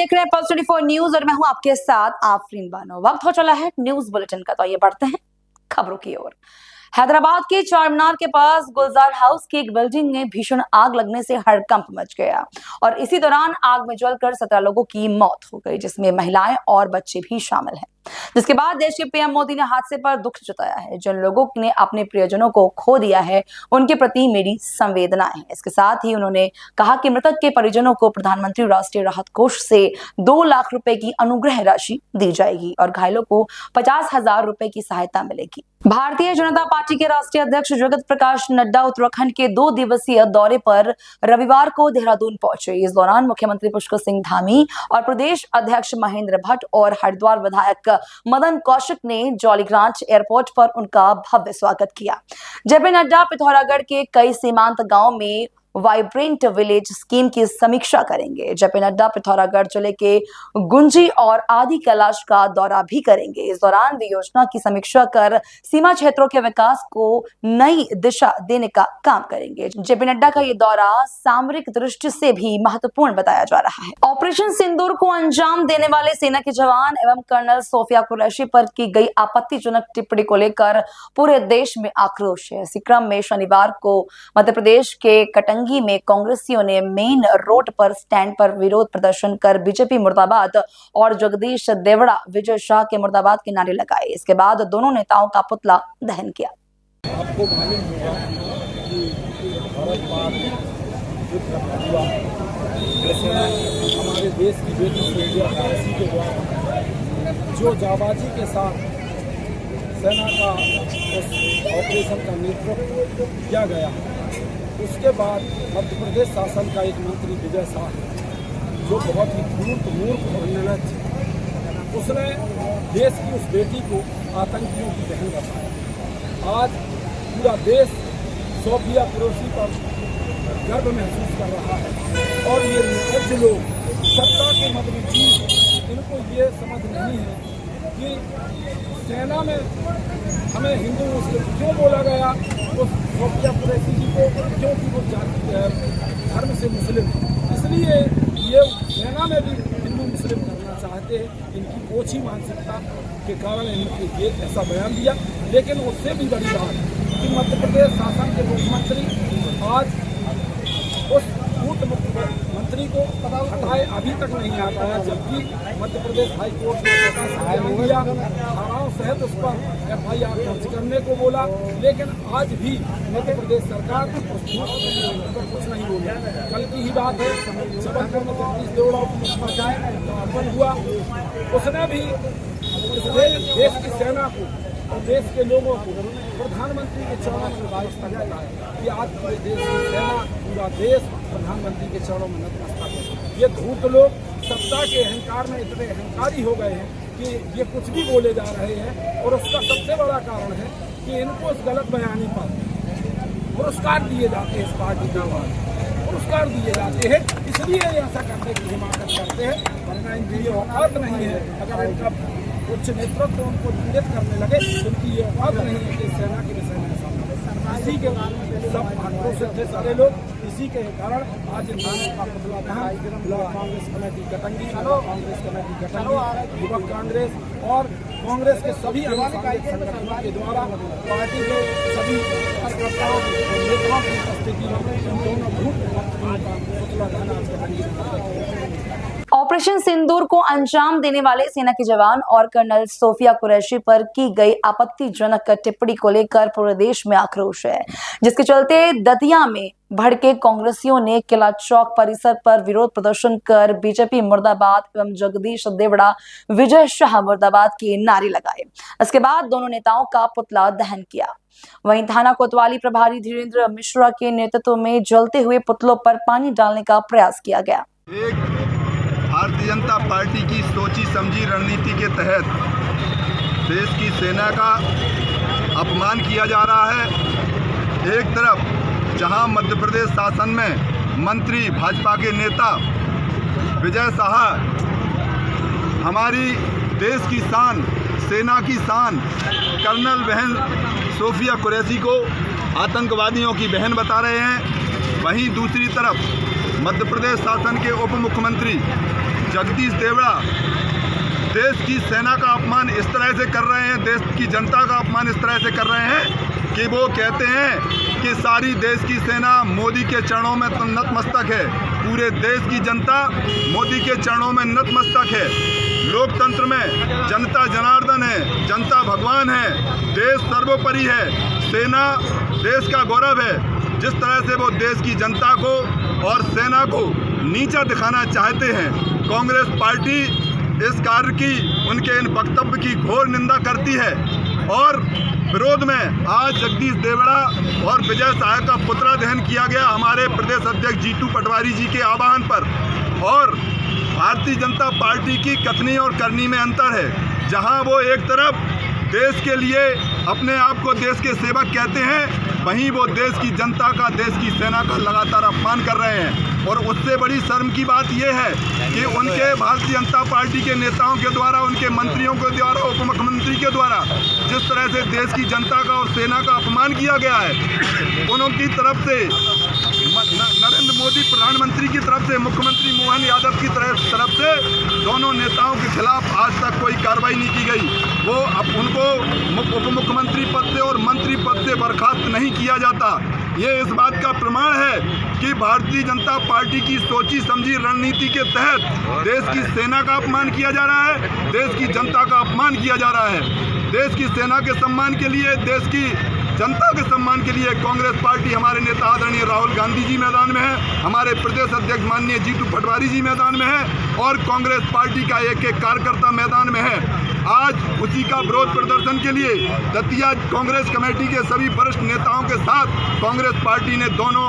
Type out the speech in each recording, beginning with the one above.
देख रहे हैं पल्स 24 न्यूज और मैं हूं आपके साथ आफरीन बानो। वक्त हो चला है न्यूज बुलेटिन का, तो आइए बढ़ते हैं खबरों की ओर। हैदराबाद के चारमीनार के पास गुलजार हाउस की एक बिल्डिंग में भीषण आग लगने से हड़कंप मच गया और इसी दौरान आग में जलकर 17 लोगों की मौत हो गई, जिसमें महिलाएं और बच्चे भी शामिल हैं। जिसके बाद देश के पीएम मोदी ने हादसे पर दुख जताया है। जिन लोगों ने अपने प्रियजनों को खो दिया है उनके प्रति मेरी संवेदनाएं हैं। इसके साथ ही उन्होंने कहा कि मृतक के परिजनों को प्रधानमंत्री राष्ट्रीय राहत कोष से 2 लाख रुपए की अनुग्रह राशि दी जाएगी और घायलों को 50,000 रुपए की सहायता मिलेगी। भारतीय जनता पार्टी के राष्ट्रीय अध्यक्ष जगत प्रकाश नड्डा उत्तराखंड के 2 दिवसीय दौरे पर रविवार को देहरादून पहुंचे। इस दौरान मुख्यमंत्री पुष्कर सिंह धामी और प्रदेश अध्यक्ष महेंद्र भट्ट और हरिद्वार विधायक मदन कौशिक ने जॉलीग्रांट एयरपोर्ट पर उनका भव्य स्वागत किया। जेपी नड्डा पिथौरागढ़ के कई सीमांत गांव में वाइब्रेंट विलेज स्कीम की समीक्षा करेंगे। जेपी नड्डा पिथौरागढ़ जिले के गुंजी और आदि कैलाश का दौरा भी करेंगे। इस दौरान वे योजना की समीक्षा कर सीमा क्षेत्रों के विकास को नई दिशा देने का काम करेंगे। जेपी नड्डा का ये दौरा सामरिक दृष्टि से भी महत्वपूर्ण बताया जा रहा है। ऑपरेशन सिंदूर को अंजाम देने वाले सेना के जवान एवं कर्नल सोफिया कुरैशी पर की गई आपत्तिजनक टिप्पणी को लेकर पूरे देश में आक्रोश है। इसी क्रम में शनिवार को मध्य प्रदेश के कटंगी में कांग्रेसियों ने मेन रोड पर स्टैंड पर विरोध प्रदर्शन कर बीजेपी मुर्दाबाद और जगदीश देवड़ा विजय शाह के मुर्दाबाद के नारे लगाए। इसके बाद दोनों नेताओं का पुतला दहन किया। आपको मालूम होगा कि भारत पाक युद्ध हुआ, जैसे हमारे देश की बेटी सोफिया कुरैशी के द्वारा जो जाबाजी के साथ सेना का उस ऑपरेशन का नेतृत्व किया गया, उसके बाद मध्य प्रदेश शासन का एक मंत्री विजय शाह, जो बहुत ही धूर्त मूर्ख और निर्लज्ज, उसने देश की उस बेटी को आतंकियों की बहन बताया। आज पूरा देश सोफिया कुरैशी पर गर्व महसूस कर रहा है और ये निर्लज्ज लोग सत्ता के मद में चीज, इनको ये समझ नहीं है कि सेना में हमें हिंदू मुस्लिम क्यों बोला गया उस सोफिया कुरैशी जी को, क्योंकि वो धर्म से मुस्लिम, इसलिए ये सेना में भी हिंदू मुस्लिम करना चाहते हैं। इनकी ओछी मानसिकता के कारण इनके ये ऐसा बयान दिया। लेकिन उससे भी बड़ी बात कि मध्य प्रदेश शासन के मुख्यमंत्री आज उस पूर्व मंत्री को हटाए अभी तक नहीं आ पाया, जबकि मध्य प्रदेश हाई कोर्ट ने सहाय नहीं दिया, धाराओं सहित उस पर FIR दर्ज करने को बोला, लेकिन आज भी मध्य प्रदेश सरकार उस पर कुछ नहीं बोली। कल की ही बात है, जबलपुर में जगदीश देवड़ा पंचायत हुआ, उसने भी देश की सेना को और देश के लोगों को प्रधानमंत्री के चरणों में नतमस्तक है कि आज पूरे देश की सेना, पूरा देश प्रधानमंत्री के चरणों में नतमस्तक है। ये धूर्त लोग सत्ता के अहंकार में इतने अहंकारी हो गए हैं कि ये कुछ भी बोले जा रहे हैं और उसका सबसे बड़ा कारण है कि इनको इस गलत बयानी पर पुरस्कार दिए जाते हैं। इस पार्टी के पुरस्कार दिए जाते हैं, इसलिए ऐसा करने की हिमाकत करते हैं, वरना इनकी ये औकात नहीं है। अगर इनका उच्च नेतृत्व उनको पीड़ित करने लगे तो उनकी ये औकात नहीं है कि सेना के विषय में इसी के सब आक्रोशित थे सारे लोग। इसी के कारण आज इन्होंने का पुतला दहन कांग्रेस कमेटी कटंगी, कांग्रेस कमेटी कटंगी, युवक कांग्रेस और कांग्रेस के सभी अनुसांगिक संगठनों के द्वारा पार्टी के सभी कार्यकर्ताओं और नेताओं की उपस्थिति में दोनों ग्रुप पुतला दहन आज कटंगी। ऑपरेशन सिंदूर को अंजाम देने वाले सेना के जवान और कर्नल सोफिया कुरैशी पर की गई आपत्तिजनक टिप्पणी को लेकर पूरे देश में आक्रोश है, जिसके चलते दतिया में भड़के कांग्रेसियों ने किला चौक परिसर पर विरोध प्रदर्शन कर बीजेपी मुर्दाबाद एवं जगदीश देवड़ा विजय शाह मुर्दाबाद के नारे लगाए। इसके बाद दोनों नेताओं का पुतला दहन किया। वहीं थाना कोतवाली प्रभारी धीरेन्द्र मिश्रा के नेतृत्व में जलते हुए पुतलों पर पानी डालने का प्रयास किया गया। भारतीय जनता पार्टी की सोची समझी रणनीति के तहत देश की सेना का अपमान किया जा रहा है। एक तरफ जहां मध्य प्रदेश शासन में मंत्री भाजपा के नेता विजय शाह हमारी देश की शान, सेना की शान कर्नल बहन सोफिया कुरैशी को आतंकवादियों की बहन बता रहे हैं, वहीं दूसरी तरफ मध्य प्रदेश शासन के उप मुख्यमंत्री जगदीश देवड़ा देश की सेना का अपमान इस तरह से कर रहे हैं, देश की जनता का अपमान इस तरह से कर रहे हैं कि वो कहते हैं कि सारी देश की सेना मोदी के चरणों में नतमस्तक है। पूरे देश की जनता मोदी के चरणों में नतमस्तक है। लोकतंत्र में जनता जनार्दन है, जनता भगवान है, देश सर्वोपरि है, सेना देश का गौरव है। जिस तरह से वो देश की जनता को और सेना को नीचा दिखाना चाहते हैं, कांग्रेस पार्टी इस कार्य की, उनके इन वक्तव्य की घोर निंदा करती है और विरोध में आज जगदीश देवड़ा और विजय सहाय का पुतला दहन किया गया हमारे प्रदेश अध्यक्ष जीतू पटवारी जी के आह्वान पर। और भारतीय जनता पार्टी की कथनी और करनी में अंतर है। जहां वो एक तरफ देश के लिए अपने आप को देश के सेवक कहते हैं, वहीं वो देश की जनता का, देश की सेना का लगातार अपमान कर रहे हैं। और उससे बड़ी शर्म की बात यह है कि उनके भारतीय जनता पार्टी के नेताओं के द्वारा, उनके मंत्रियों के द्वारा, उप मुख्यमंत्री के द्वारा जिस तरह से देश की जनता का और सेना का अपमान किया गया है, उनकी तरफ से नरेंद्र मोदी प्रधानमंत्री की तरफ से, मुख्यमंत्री मोहन यादव की तरफ से दोनों नेताओं के खिलाफ आज तक कोई कार्रवाई नहीं की गई। वो अब उनको उप मुख्यमंत्री पद से और मंत्री पद से बर्खास्त नहीं किया जाता। ये इस बात का प्रमाण है कि भारतीय जनता पार्टी की सोची समझी रणनीति के तहत देश की सेना का अपमान किया जा रहा है, देश की जनता का अपमान किया जा रहा है। देश की सेना के सम्मान के लिए, देश की जनता के सम्मान के लिए कांग्रेस पार्टी, हमारे नेता आदरणीय राहुल गांधी जी मैदान में है, हमारे प्रदेश अध्यक्ष माननीय जीतू पटवारी जी मैदान में है और कांग्रेस पार्टी का एक एक कार्यकर्ता मैदान में है। आज उसी का विरोध प्रदर्शन के लिए दतिया कांग्रेस कमेटी के सभी वरिष्ठ नेताओं के साथ कांग्रेस पार्टी ने दोनों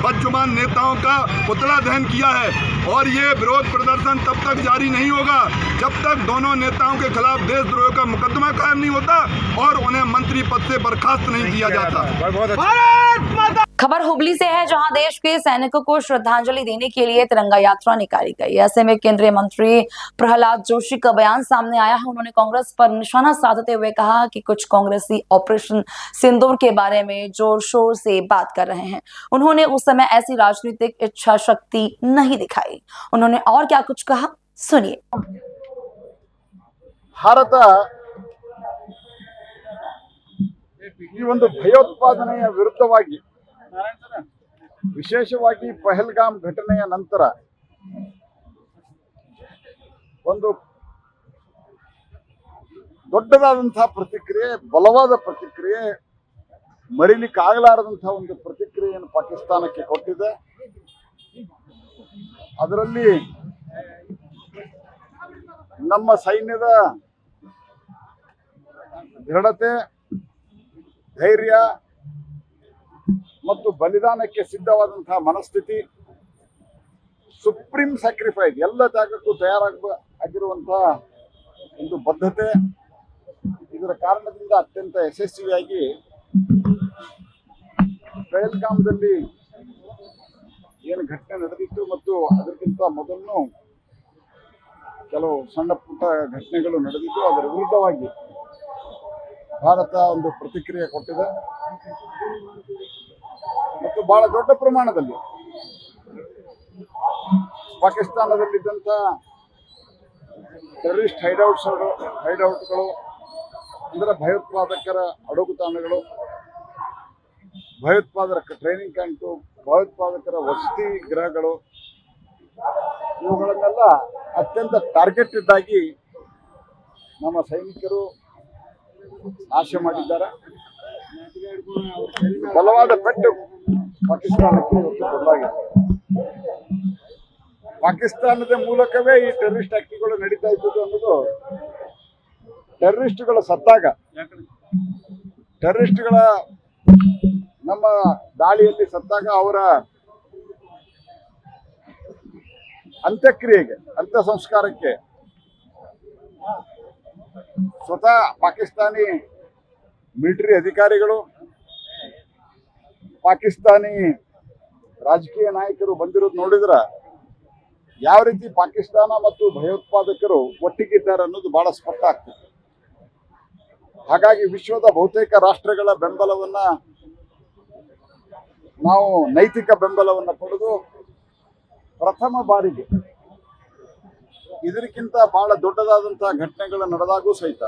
बदजुबान नेताओं का पुतला दहन किया है। और ये विरोध प्रदर्शन तब तक जारी नहीं होगा जब तक दोनों नेताओं के खिलाफ देशद्रोह का मुकदमा कायम नहीं होता और उन्हें मंत्री पद से बर्खास्त नहीं किया जाता। खबर हुबली से है, जहां देश के सैनिकों को श्रद्धांजलि देने के लिए तिरंगा यात्रा निकाली गई। ऐसे में केंद्रीय मंत्री प्रहलाद जोशी का बयान सामने आया है। उन्होंने कांग्रेस पर निशाना साधते हुए कहा कि कुछ कांग्रेसी ऑपरेशन सिंदूर के बारे में जोर शोर से बात कर रहे हैं। उन्होंने उस समय ऐसी राजनीतिक इच्छा शक्ति नहीं दिखाई। उन्होंने और क्या कुछ कहा, सुनिए। ಭಾರತ ಈ ಒಂದು ಭಯೋತ್ಪಾದನೆಯ ವಿರುದ್ಧವಾಗಿ ವಿಶೇಷವಾಗಿ ಪಹಲ್ಗಾಮ್ ಘಟನೆಯ ನಂತರ ಒಂದು ದೊಡ್ಡದಾದಂತಹ ಪ್ರತಿಕ್ರಿಯೆ, ಬಲವಾದ ಪ್ರತಿಕ್ರಿಯೆ, ಮರಿಲಿಕ್ಕಾಗಲಾರದಂತಹ ಒಂದು ಪ್ರತಿಕ್ರಿಯೆಯನ್ನು ಪಾಕಿಸ್ತಾನಕ್ಕೆ ಕೊಟ್ಟಿದೆ. ಅದರಲ್ಲಿ ನಮ್ಮ ಸೈನ್ಯದ ದೃಢತೆ, ಧೈರ್ಯ ಮತ್ತು ಬಲಿದಾನಕ್ಕೆ ಸಿದ್ಧವಾದಂತಹ ಮನಸ್ಥಿತಿ, ಸುಪ್ರೀಂ ಸ್ಯಾಕ್ರಿಫೈಸ್, ಎಲ್ಲ ತ್ಯಾಗಕ್ಕೂ ಆಗಿರುವಂತಹ ಒಂದು ಬದ್ಧತೆ, ಇದರ ಕಾರಣದಿಂದ ಅತ್ಯಂತ ಯಶಸ್ವಿಯಾಗಿ ಪಹಲ್ಗಾಮ್ದಲ್ಲಿ ಏನು ಘಟನೆ ನಡೆದಿತ್ತು ಮತ್ತು ಅದಕ್ಕಿಂತ ಮೊದಲು ಕೆಲವು ಸಣ್ಣ ಪುಟ್ಟ ಘಟನೆಗಳು ನಡೆದಿದ್ದು, ಅದರ ವಿರುದ್ಧವಾಗಿ ಭಾರತ ಒಂದು ಪ್ರತಿಕ್ರಿಯೆ ಕೊಟ್ಟಿದೆ ಮತ್ತು ಬಹಳ ದೊಡ್ಡ ಪ್ರಮಾಣದಲ್ಲಿ ಪಾಕಿಸ್ತಾನದಲ್ಲಿದ್ದಂಥ ಟೆರರಿಸ್ಟ್ ಹೈಡೌಟ್ಗಳು, ಅಂದರೆ ಭಯೋತ್ಪಾದಕರ ಅಡಗುತಾಣಗಳು, ಭಯೋತ್ಪಾದಕ ಟ್ರೈನಿಂಗ್ ಕ್ಯಾಂಪು, ಭಯೋತ್ಪಾದಕರ ವಸತಿ ಗೃಹಗಳು, ಇವುಗಳನ್ನೆಲ್ಲ ಅತ್ಯಂತ ಟಾರ್ಗೆಟೆಡ್ ಆಗಿ ನಮ್ಮ ಸೈನಿಕರು ನಾಶ ಮಾಡಿದ್ದಾರೆ. ಬಲವಾದ ಪೆಟ್ಟು ಪಾಕಿಸ್ತಾನಕ್ಕೆ ಇವತ್ತು ಕೊಡಲಾಗಿದೆ. ಪಾಕಿಸ್ತಾನದ ಮೂಲಕವೇ ಈ ಟೆರರಿಸ್ಟ್ ಆಕ್ಟ್ಗಳು ನಡೀತಾ ಇದ್ದುದು ಅನ್ನೋದು ಟೆರರಿಸ್ಟ್ಗಳ ಸತ್ತಾಗ, ಟೆರರಿಸ್ಟ್ಗಳ ನಮ್ಮ ದಾಳಿಯಲ್ಲಿ ಸತ್ತಾಗ ಅವರ ಅಂತ್ಯಕ್ರಿಯೆಗೆ, ಅಂತ್ಯ ಸಂಸ್ಕಾರಕ್ಕೆ ಸ್ವತಃ ಪಾಕಿಸ್ತಾನಿ ಮಿಲಿಟರಿ ಅಧಿಕಾರಿಗಳು, ಪಾಕಿಸ್ತಾನಿ ರಾಜಕೀಯ ನಾಯಕರು ಬಂದಿರೋದು ನೋಡಿದ್ರೆ ಯಾವ ರೀತಿ ಪಾಕಿಸ್ತಾನ ಮತ್ತು ಭಯೋತ್ಪಾದಕರು ಒಟ್ಟಿಗಿದ್ದಾರೆ ಅನ್ನೋದು ಬಹಳ ಸ್ಪಷ್ಟ ಆಗ್ತದೆ. ಹಾಗಾಗಿ ವಿಶ್ವದ ಬಹುತೇಕ ರಾಷ್ಟ್ರಗಳ ಬೆಂಬಲವನ್ನ ನಾವು, ನೈತಿಕ ಬೆಂಬಲವನ್ನು ಪಡೆದು ಪ್ರಥಮ ಬಾರಿಗೆ ಇದಕ್ಕಿಂತ ಬಹಳ ದೊಡ್ಡದಾದಂತಹ ಘಟನೆಗಳು ನಡೆದಾಗೂ ಸಹಿತ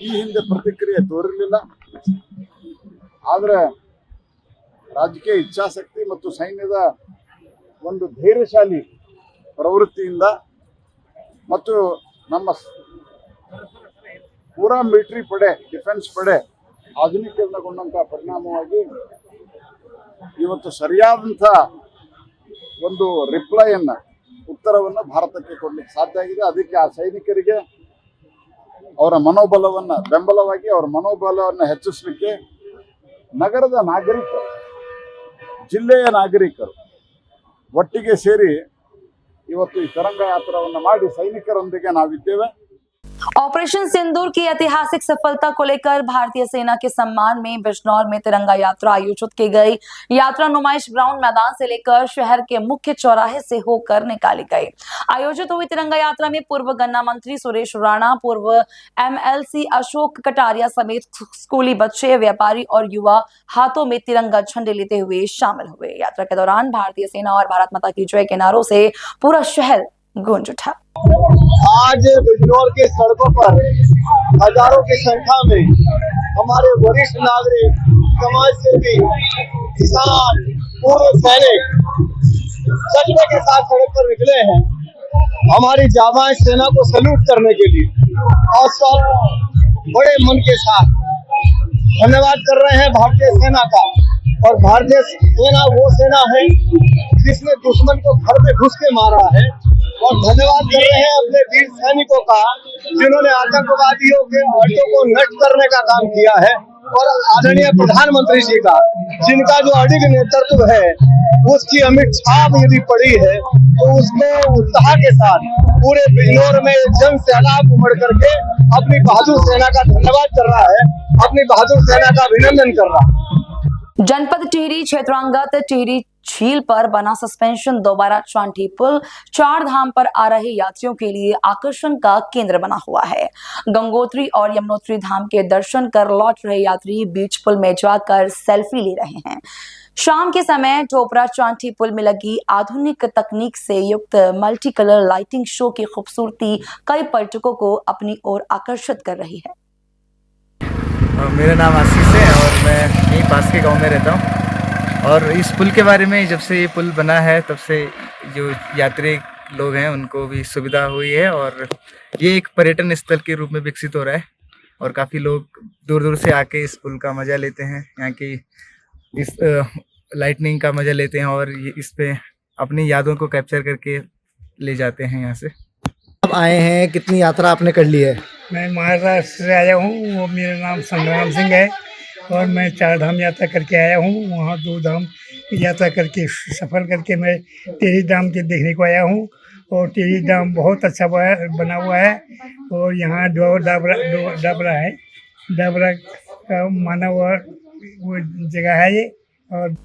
ಈ ಹಿಂದೆ ಪ್ರತಿಕ್ರಿಯೆ ತೋರಿರಲಿಲ್ಲ. ಆದರೆ ರಾಜಕೀಯ ಇಚ್ಛಾಶಕ್ತಿ ಮತ್ತು ಸೈನ್ಯದ ಒಂದು ಧೈರ್ಯಶಾಲಿ ಪ್ರವೃತ್ತಿಯಿಂದ ಮತ್ತು ನಮ್ಮ ಪೂರಾ ಮಿಲಿಟರಿ ಪಡೆ, ಡಿಫೆನ್ಸ್ ಪಡೆ ಆಧುನೀಕರಣಗೊಂಡಂಥ ಪರಿಣಾಮವಾಗಿ ಇವತ್ತು ಸರಿಯಾದಂಥ ಒಂದು ರಿಪ್ಲೈಯನ್ನು, ಉತ್ತರವನ್ನು ಭಾರತಕ್ಕೆ ಕೊಡಲಿಕ್ಕೆ ಸಾಧ್ಯ ಆಗಿದೆ. ಅದಕ್ಕೆ ಆ ಸೈನಿಕರಿಗೆ ಅವರ ಮನೋಬಲವನ್ನು, ಬೆಂಬಲವಾಗಿ ಅವರ ಮನೋಬಲವನ್ನು ಹೆಚ್ಚಿಸಲಿಕ್ಕೆ ನಗರದ ನಾಗರಿಕರು, ಜಿಲ್ಲೆಯ ನಾಗರಿಕರು ಒಟ್ಟಿಗೆ ಸೇರಿ ಇವತ್ತು ಈ ತಿರಂಗ ಯಾತ್ರಾವನ್ನು ಮಾಡಿ ಸೈನಿಕರೊಂದಿಗೆ ನಾವಿದ್ದೇವೆ. ऑपरेशन सिंदूर की ऐतिहासिक सफलता को लेकर भारतीय सेना के सम्मान में बिजनौर में तिरंगा यात्रा आयोजित की गई। यात्रा नुमाइश ग्राउंड मैदान से लेकर शहर के मुख्य चौराहे से होकर निकाली गई। आयोजित हुई तिरंगा यात्रा में पूर्व गन्ना मंत्री सुरेश राणा, पूर्व MLC अशोक कटारिया समेत स्कूली बच्चे, व्यापारी और युवा हाथों में तिरंगा झंडे लेते हुए शामिल हुए। यात्रा के दौरान भारतीय सेना और भारत माता की जय के नारों से पूरा शहर गूंज उठा। आज बिजनौर के सड़कों पर हजारों की संख्या में हमारे वरिष्ठ नागरिक, समाज सेवी, किसान, पूर्व सैनिक जज्बे के साथ सड़क पर निकले हैं हमारी जाबाज सेना को सैल्यूट करने के लिए और सब बड़े मन के साथ धन्यवाद कर रहे हैं भारतीय सेना का। और भारतीय सेना वो सेना है जिसने दुश्मन को घर पे घुस के मारा है। और धन्यवाद कर रहे हैं अपने वीर सैनिकों का जिन्होंने आतंकवादियों के अड्डों को नष्ट करने का काम किया है। और आदरणीय प्रधानमंत्री जी का, जिनका जो अडिग नेतृत्व है, उसकी अमिट छाप यदि पड़ी है तो उसको उत्साह के साथ पूरे बिजनौर में जन सैलाब उमड़ करके अपनी बहादुर सेना का धन्यवाद कर रहा है, अपनी बहादुर सेना का अभिनंदन कर रहा है। जनपद टिहरी क्षेत्रांगत टिहरी झील पर बना सस्पेंशन दोबारा चांठी पुल चार धाम पर आ रहे यात्रियों के लिए आकर्षण का केंद्र बना हुआ है। गंगोत्री और यमुनोत्री धाम के दर्शन कर लौट रहे यात्री बीच पुल में जाकर सेल्फी ले रहे हैं। शाम के समय टोपरा चांठी पुल में लगी आधुनिक तकनीक से युक्त मल्टी कलर लाइटिंग शो की खूबसूरती कई पर्यटकों को अपनी ओर आकर्षित कर रही है। मेरा नाम आशीष है और मैं यहीं पास के गांव में रहता हूं। और इस पुल के बारे में जब से ये पुल बना है तब से जो यात्री लोग हैं उनको भी सुविधा हुई है और ये एक पर्यटन स्थल के रूप में विकसित हो रहा है। और काफ़ी लोग दूर दूर से आके इस पुल का मज़ा लेते हैं, यहाँ की इस लाइटनिंग का मज़ा लेते हैं और ये इस पे अपनी यादों को कैप्चर करके ले जाते हैं यहाँ से। अब आए हैं, कितनी यात्रा आपने कर ली है? मैं महाराष्ट्र से आया हूँ, वो मेरा नाम संग्राम सिंह है और मैं 4 धाम यात्रा करके आया हूँ। वहाँ 2 धाम यात्रा करके सफ़र करके मैं टिहरी धाम के देखने को आया हूँ। और टिहरी धाम बहुत अच्छा बना हुआ है और यहाँ डाबरा है, डाबरा का माना हुआ वो जगह है ये। और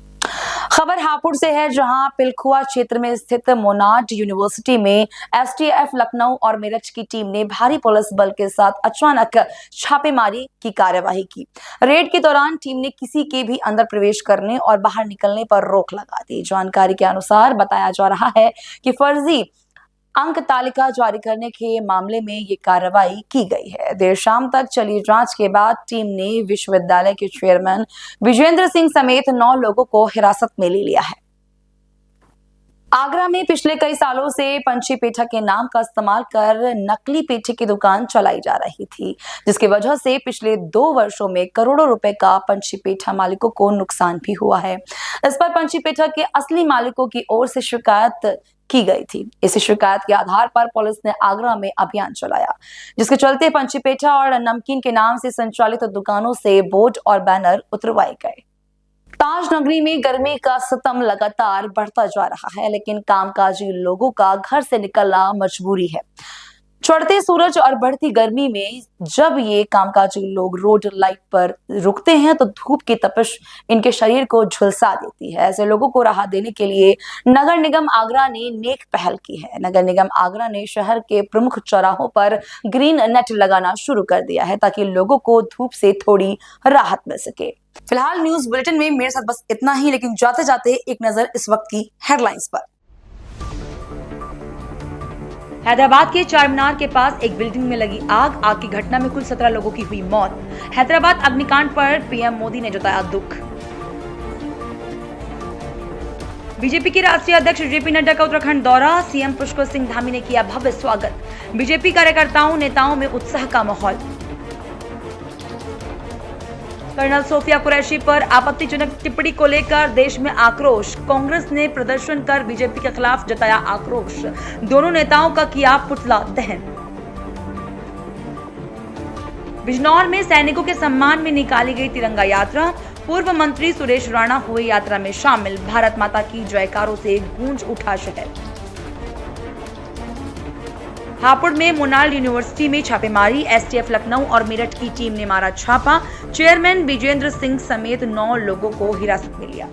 खबर हापुड़ से है, जहां पिलखुआ क्षेत्र में स्थित मोनार्ड यूनिवर्सिटी में STF लखनऊ और मेरठ की टीम ने भारी पुलिस बल के साथ अचानक छापेमारी की कार्यवाही की। रेड के दौरान टीम ने किसी के भी अंदर प्रवेश करने और बाहर निकलने पर रोक लगा दी। जानकारी के अनुसार बताया जा रहा है कि फर्जी अंक तालिका जारी करने के मामले में ये कार्रवाई की गई है। देर शाम तक चली जांच के बाद टीम ने विश्वविद्यालय के चेयरमैन विजेंद्र सिंह समेत 9 लोगों को हिरासत में ले लिया है। आगरा में पिछले कई सालों से पंछी पेठा के नाम का इस्तेमाल कर नकली पेठे की दुकान चलाई जा रही थी, जिसकी वजह से पिछले 2 वर्षों में करोड़ों रुपए का पंछी पेठा मालिकों को नुकसान भी हुआ है। इस पर पंछी पेठा के असली मालिकों की ओर से शिकायत की गई थी। इसी शिकायत के आधार पर पुलिस ने आगरा में अभियान चलाया, जिसके चलते पंछी पेठा और नमकीन के नाम से संचालित दुकानों से बोर्ड और बैनर उतरवाए गए। ताज नगरी में गर्मी का सितम लगातार बढ़ता जा रहा है, लेकिन कामकाजी लोगों का घर से निकलना मजबूरी है। चढ़ते सूरज और बढ़ती गर्मी में जब ये कामकाजी लोग रोड लाइट पर रुकते हैं तो धूप की तपिश इनके शरीर को झुलसा देती है। ऐसे लोगों को राहत देने के लिए नगर निगम आगरा ने नेक पहल की है। नगर निगम आगरा ने शहर के प्रमुख चौराहों पर ग्रीन नेट लगाना शुरू कर दिया है, ताकि लोगों को धूप से थोड़ी राहत मिल सके। फिलहाल न्यूज बुलेटिन में मेरे साथ बस इतना ही, लेकिन जाते जाते एक नजर इस वक्त की हेडलाइंस पर। हैदराबाद के चारमीनार के पास एक बिल्डिंग में लगी आग की घटना में कुल 17 लोगों की हुई मौत। हैदराबाद अग्निकांड पर पीएम मोदी ने जताया दुख। बीजेपी के राष्ट्रीय अध्यक्ष जेपी नड्डा का उत्तराखंड दौरा, सीएम पुष्कर सिंह धामी ने किया भव्य स्वागत। बीजेपी कार्यकर्ताओं नेताओं में उत्साह का माहौल। कर्नल सोफिया कुरैशी पर आपत्तिजनक टिप्पणी को लेकर देश में आक्रोश। कांग्रेस ने प्रदर्शन कर बीजेपी के खिलाफ जताया आक्रोश। दोनों नेताओं का किया पुतला दहन। बिजनौर में सैनिकों के सम्मान में निकाली गई तिरंगा यात्रा। पूर्व मंत्री सुरेश राणा हुए यात्रा में शामिल। भारत माता की जयकारों से गूंज उठा शहर। हापुड़ में मोनाल यूनिवर्सिटी में छापेमारी। एसटीएफ लखनऊ और मेरठ की टीम ने मारा छापा। चेयरमैन विजेंद्र सिंह समेत 9 लोगों को हिरासत में लिया।